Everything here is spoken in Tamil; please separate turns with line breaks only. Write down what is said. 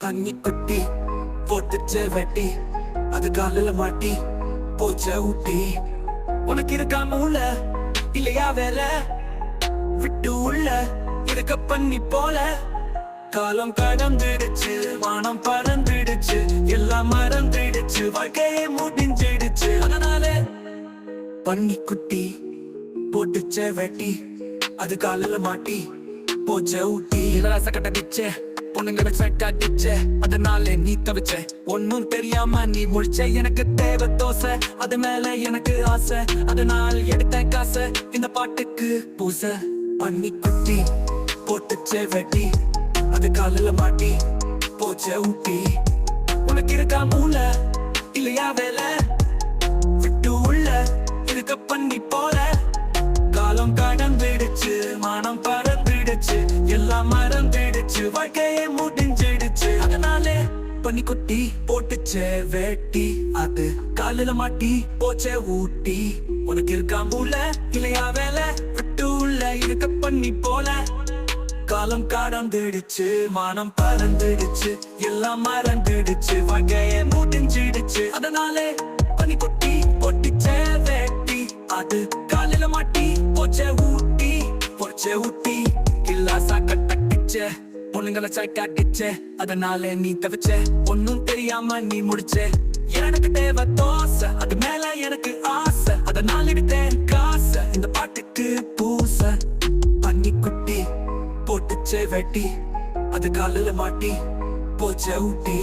தண்ணி குட்டி போட்டுச்ச வெட்டி அது காலில மாட்டி போச்ச ஊட்டி. உனக்கு இருக்கா மூளை இல்லையா வேலை? விட்டு உள்ள இருக்க பண்ணி போல. காலம் கடந்துடுச்சு, வானம் பறந்துடுச்சு, எல்லாம் மறந்துடுச்சு, வாழ்க்கையே முடிஞ்சிடுச்சு. அதனால பண்ணி குட்டி போட்டுச்ச வெட்டி அது காலில மாட்டி போச்ச ஊட்டி. இளராச கட்டடிச்ச பொண்ணுங்களை கட்டிச்ச அதனால நீ தவிச்ச. ஒன்னும் தெரியாம நீ முழிச்ச. எனக்கு தேவை தோசை, அது மேல எனக்கு ஆசை, அதனால் எடுத்த காசை இந்த பாட்டுக்கு பூச. பண்ணி குட்டி போட்டுச்ச வெட்டி அது காலில மாட்டி போச்ச ஊட்டி. உனக்கு இருக்கா மூளை இல்லையா வேலை? விட்டு உள்ள இருக்க பண்ணி போல. காலம் கடந்துடுச்சு, மானம் பறந்துடுச்சு, எல்லாம் மறந்துடுச்சு, வாழ்க்கையே முடிஞ்சிடுச்சு. அதனாலே பண்ணி குட்டி போட்டுச்சே வேட்டி அது காலில மாட்டி போச்சே ஊட்டி. உனக்கு இருக்கா மூளை இல்லையா வேலை? விட்டு உள்ள இருக்க பண்ணி போல. காலம் கடந்துடுச்சு, மானம் பறந்துடுச்சு, எல்லாம் மறந்துடுச்சு, வாழ்க்கையே முடிஞ்சிடுச்சு. அதனாலே பண்ணி குட்டி போட்டுச்சே வேட்டி அது காலில மாட்டி போச்சே ஊட்டி. போச்சே ஊட்டி கில்லாசா கட்டடிச்ச பொண்ணுங்களை காட்டிச்ச அதனால நீ தவிச்ச. ஒன்னும் தெரியாம நீ முடிச்ச. எனக்கு தேவை தோசை, அது மேல எனக்கு ஆசை, அதனால எடுத்தேன் காசை இந்த பாட்டுக்கு பூச. பண்ணி குட்டி போட்டுச்சே வெட்டி அது காலில மாட்டி போச்சே ஊட்டி.